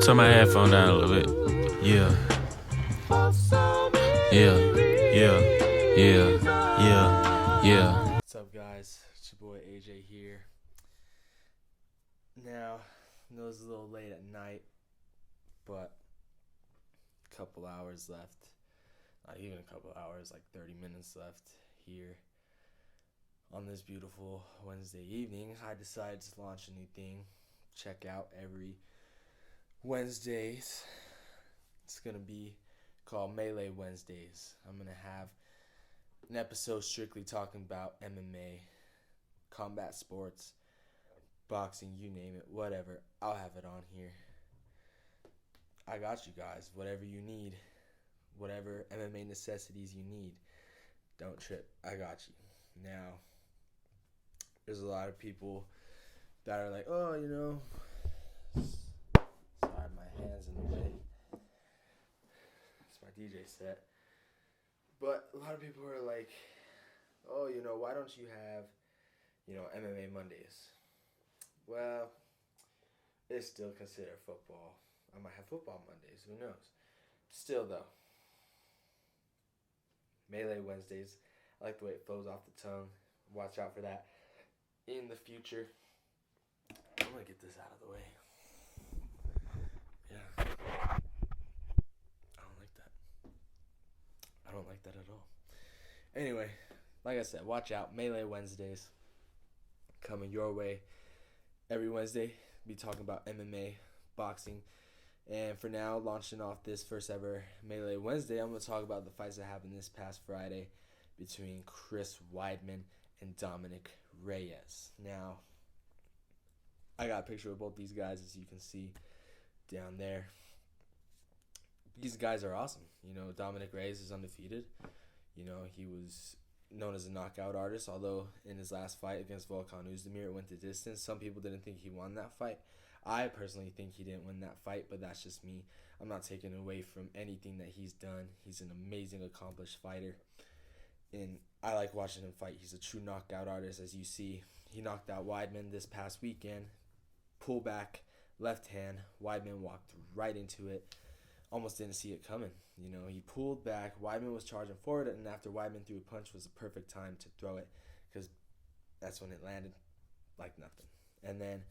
turn my headphone down a little bit. Yeah. Yeah. Yeah. Yeah. Yeah. Yeah. What's up, guys? It's your boy AJ here. Now, I know it's a little late at night, but a couple hours left. Not even a couple hours, like 30 minutes left here on this beautiful Wednesday evening. I decided to launch a new thing. Check out every Wednesdays. It's going to be called Melee Wednesdays. I'm going to have an episode strictly talking about MMA, combat sports, boxing, you name it, whatever. I'll have it on here. I got you guys. Whatever you need, whatever MMA necessities you need, don't trip. I got you. Now, there's a lot of people that are like, oh, you know, sorry, my hand's in the way. It's my DJ set. But a lot of people are like, oh, you know, why don't you have, you know, MMA Mondays? Well, it's still considered football. I might have football Mondays. Who knows? Still, though, Melee Wednesdays. I like the way it flows off the tongue. Watch out for that in the future. I'm going to get this out of the way. Yeah. I don't like that at all. Anyway, like I said, watch out. Melee Wednesdays coming your way every Wednesday. Be talking about MMA, boxing. And for now, launching off this first ever Melee Wednesday, I'm going to talk about the fights that happened this past Friday between Chris Weidman and Dominic Reyes. Now, I got a picture of both these guys, as you can see down there. These guys are awesome. You know, Dominic Reyes is undefeated. You know, he was known as a knockout artist, although in his last fight against Volkan Oezdemir, it went the distance. Some people didn't think he won that fight. I personally think he didn't win that fight, but that's just me. I'm not taking away from anything that he's done. He's an amazing, accomplished fighter, and I like watching him fight. He's a true knockout artist, as you see. He knocked out Weidman this past weekend. Pull back, left hand. Weidman walked right into it. Almost didn't see it coming. You know, he pulled back. Weidman was charging forward, and after Weidman threw a punch, was the perfect time to throw it because that's when it landed like nothing. And then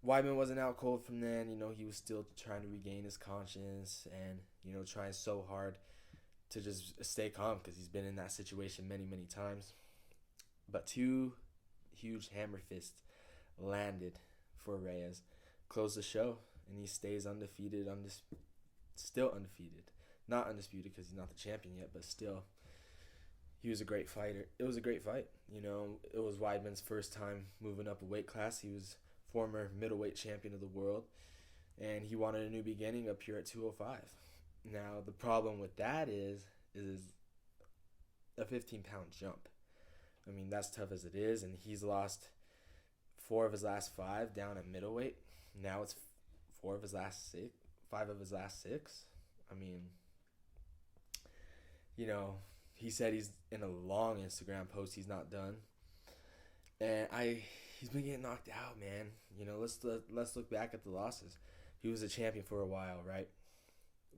Weidman wasn't out cold from then. You know, he was still trying to regain his conscience and, you know, trying so hard to just stay calm because he's been in that situation many, many times. But two huge hammer fists landed for Reyes, closed the show, and he stays undefeated, still undefeated. Not undisputed because he's not the champion yet, but still, he was a great fighter. It was a great fight. You know, it was Weidman's first time moving up a weight class. He was former middleweight champion of the world, and he wanted a new beginning up here at 205. Now, the problem with that is a 15-pound jump. I mean, that's tough as it is, and he's lost 4 of his last 5 down at middleweight. Now it's 5 of his last 6. I mean, you know, he said he's in a long Instagram post. He's not done, and he's been getting knocked out, man. You know, let's look back at the losses. He was a champion for a while, right?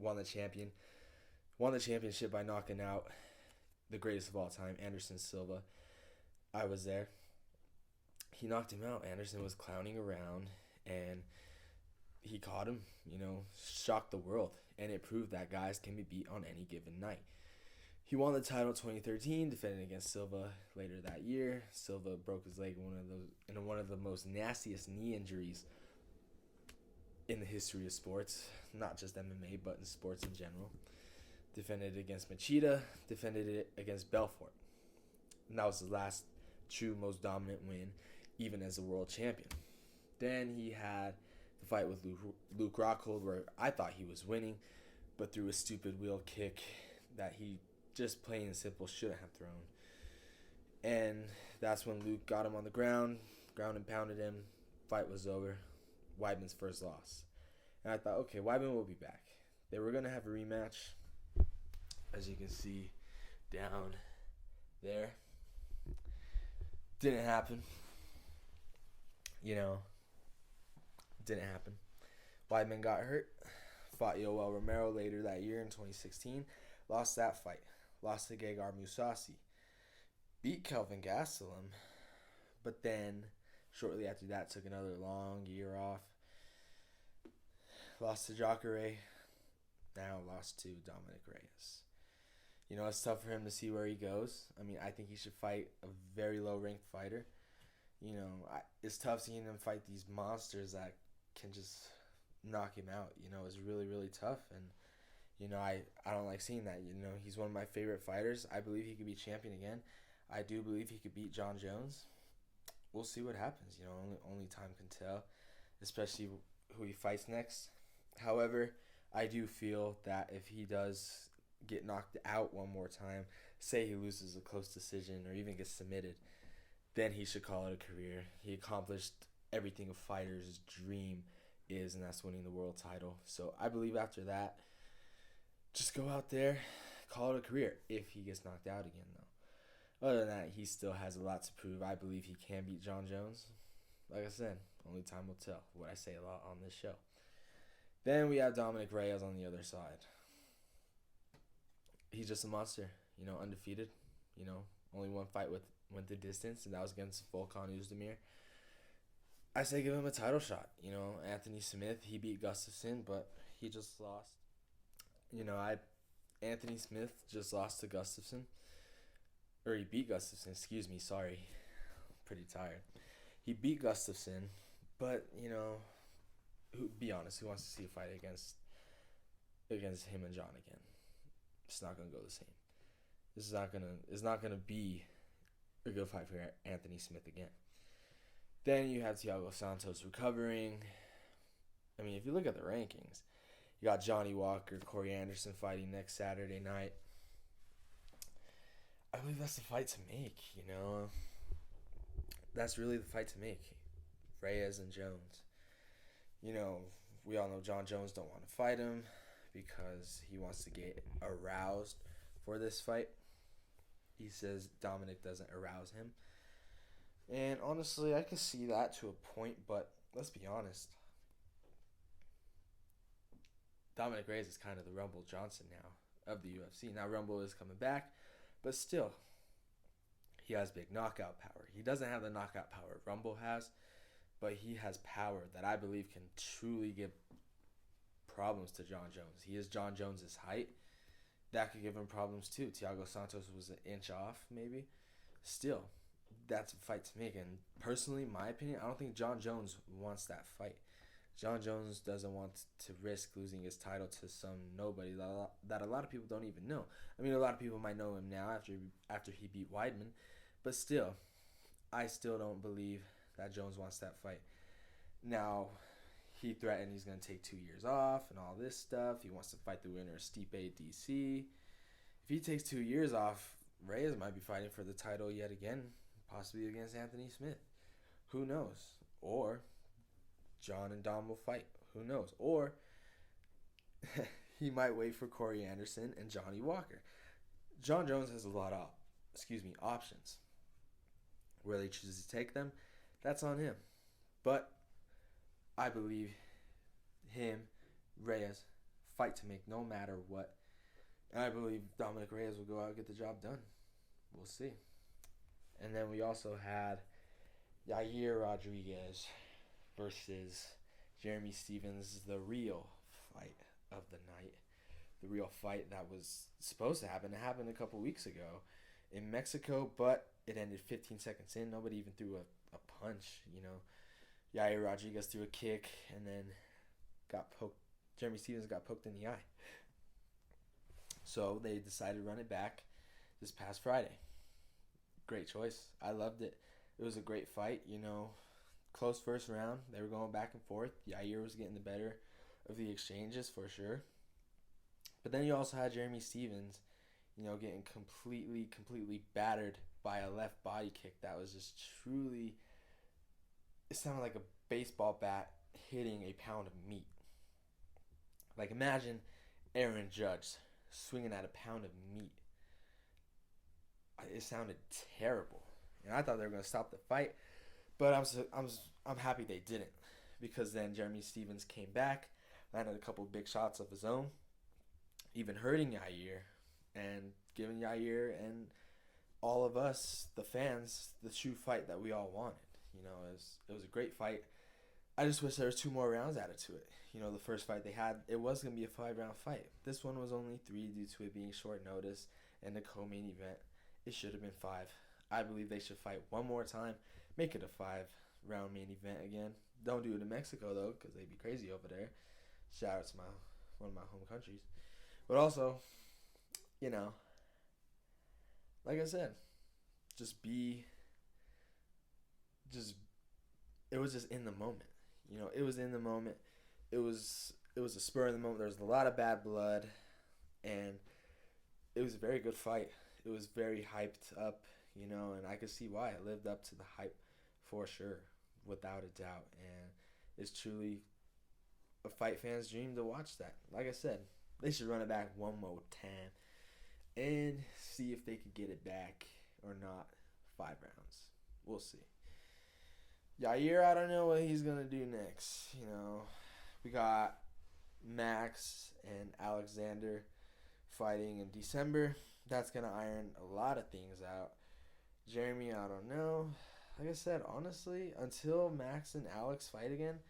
Won the championship by knocking out the greatest of all time, Anderson Silva. I was there. He knocked him out. Anderson was clowning around, and he caught him, you know, shocked the world. And it proved that guys can be beat on any given night. He won the title in 2013, defended against Silva later that year. Silva broke his leg in one of the most nastiest knee injuries in the history of sports. Not just MMA, but in sports in general. Defended it against Machida, defended it against Belfort. And that was his last true, most dominant win, even as a world champion. Then he had the fight with Luke Rockhold, where I thought he was winning, but threw a stupid wheel kick that he just plain and simple shouldn't have thrown. And that's when Luke got him on the ground and pounded him. Fight was over. Weidman's first loss. And I thought, okay, Weidman will be back. They were going to have a rematch, as you can see down there. Didn't happen. You know, didn't happen. Weidman got hurt, fought Yoel Romero later that year in 2016, lost that fight, lost to Gegard Mousasi, beat Kelvin Gastelum, but then shortly after that took another long year off, lost to Jacare, now lost to Dominic Reyes. You know, it's tough for him to see where he goes. I mean, I think he should fight a very low-ranked fighter. You know, it's tough seeing him fight these monsters that can just knock him out. You know, it's really, really tough. And, you know, I don't like seeing that. You know, he's one of my favorite fighters. I believe he could be champion again. I do believe he could beat Jon Jones. We'll see what happens. You know, only time can tell, especially who he fights next. However, I do feel that if he does get knocked out one more time, say he loses a close decision or even gets submitted, then he should call it a career. He accomplished everything a fighter's dream is, and that's winning the world title. So I believe after that, just go out there, call it a career if he gets knocked out again, though. Other than that, he still has a lot to prove. I believe he can beat Jon Jones. Like I said, only time will tell. What I say a lot on this show. Then we have Dominic Reyes on the other side. He's just a monster, you know, undefeated. You know, only one fight went the distance, and that was against Volkan Oezdemir. I say give him a title shot. You know, Anthony Smith, he beat Gustafsson, but he just lost. You know, Anthony Smith just lost to Gustafsson. Or he beat Gustafsson, excuse me, sorry. Pretty tired. He beat Gustafsson, but, you know, be honest, who wants to see a fight against him and Jon again? It's not gonna go the same. It's not gonna be a good fight for Anthony Smith again. Then you have Thiago Santos recovering. I mean, if you look at the rankings, you got Johnny Walker, Corey Anderson fighting next Saturday night. I believe that's the fight to make, you know. That's really the fight to make. Reyes and Jones. You know, we all know Jon Jones don't want to fight him because he wants to get aroused for this fight. He says Dominic doesn't arouse him. And honestly, I can see that to a point, but let's be honest. Dominic Reyes is kind of the Rumble Johnson now of the UFC. Now Rumble is coming back, but still, he has big knockout power. He doesn't have the knockout power Rumble has, but he has power that I believe can truly give problems to Jon Jones. He is Jon Jones' height. That could give him problems too. Thiago Santos was an inch off, maybe. Still, that's a fight to make. And personally, my opinion, I don't think Jon Jones wants that fight. Jon Jones doesn't want to risk losing his title to some nobody that a lot of people don't even know. I mean, a lot of people might know him now after he beat Weidman, but still, I still don't believe that Jones wants that fight. Now, he threatened he's going to take 2 years off and all this stuff. He wants to fight the winner of Stipe DC. If he takes 2 years off, Reyes might be fighting for the title yet again, possibly against Anthony Smith. Who knows? Or Jon and Dom will fight. Who knows? Or he might wait for Corey Anderson and Johnny Walker. Jon Jones has a lot of options. Where they choose to take them, that's on him. But I believe him, Reyes, fight to make no matter what. And I believe Dominic Reyes will go out and get the job done. We'll see. And then we also had Yair Rodriguez versus Jeremy Stephens, the real fight of the night. The real fight that was supposed to happen. It happened a couple weeks ago in Mexico, but it ended 15 seconds in. Nobody even threw a punch, you know. Yair Rodriguez threw a kick and then got poked. Jeremy Stephens got poked in the eye. So they decided to run it back this past Friday. Great choice. I loved it. It was a great fight, you know. Close first round. They were going back and forth. Yair was getting the better of the exchanges for sure. But then you also had Jeremy Stephens, you know, getting completely battered by a left body kick that was just truly, it sounded like a baseball bat hitting a pound of meat. Like imagine Aaron Judge swinging at a pound of meat. It sounded terrible. And I thought they were going to stop the fight, but I'm happy they didn't, because then Jeremy Stevens came back, landed a couple big shots of his own, even hurting Yair and giving Yair and all of us, the fans, the true fight that we all wanted. It was a great fight. I just wish there was 2 more rounds added to it. The first fight they had, it was going to be a 5-round fight. This one was only 3 due to it being short notice and the co-main event. It should have been 5. I believe they should fight one more time. Make it a 5-round main event again. Don't do it in Mexico, though, because they'd be crazy over there. Shout out to one of my home countries. But also, like I said, it was just in the moment. It was in the moment. It was a spur in the moment. There was a lot of bad blood, and it was a very good fight. It was very hyped up, and I could see why. It lived up to the hype for sure, without a doubt. And it's truly a fight fan's dream to watch that. Like I said, they should run it back one more time and see if they could get it back or not. 5 rounds. We'll see. Yair, I don't know what he's going to do next. We got Max and Alexander fighting in December. That's going to iron a lot of things out. Jeremy, I don't know. Like I said, honestly, until Max and Alex fight again,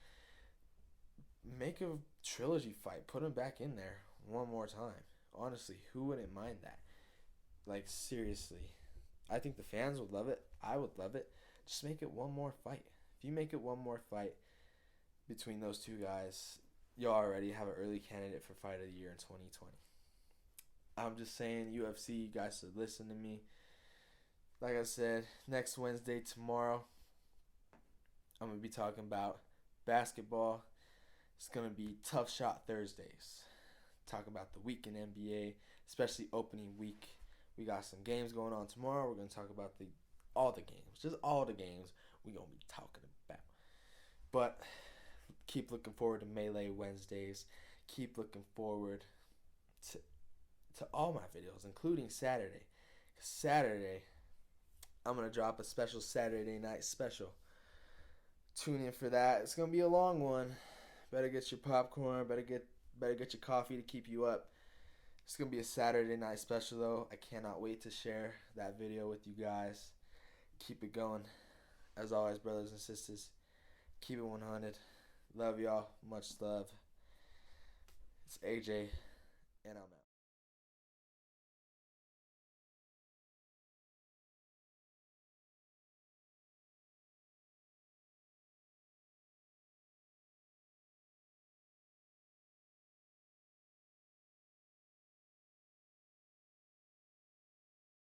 make a trilogy fight. Put them back in there one more time. Honestly, who wouldn't mind that? Like, seriously. I think the fans would love it. I would love it. Just make it one more fight. If you make it one more fight between those 2 guys, you already have an early candidate for Fight of the Year in 2020. I'm just saying, UFC, you guys should listen to me. Like I said, next Wednesday, tomorrow, I'm going to be talking about basketball. It's going to be Tough Shot Thursdays. Talk about the week in NBA, especially opening week. We got some games going on tomorrow. We're going to talk about all the games. Just all the games we're going to be talking about. But keep looking forward to Melee Wednesdays. Keep looking forward to all my videos, including Saturday. Saturday, I'm going to drop a special Saturday night special. Tune in for that. It's going to be a long one. Better get your popcorn. Better get your coffee to keep you up. It's going to be a Saturday night special, though. I cannot wait to share that video with you guys. Keep it going. As always, brothers and sisters, keep it 100. Love y'all. Much love. It's AJ, and I'm out.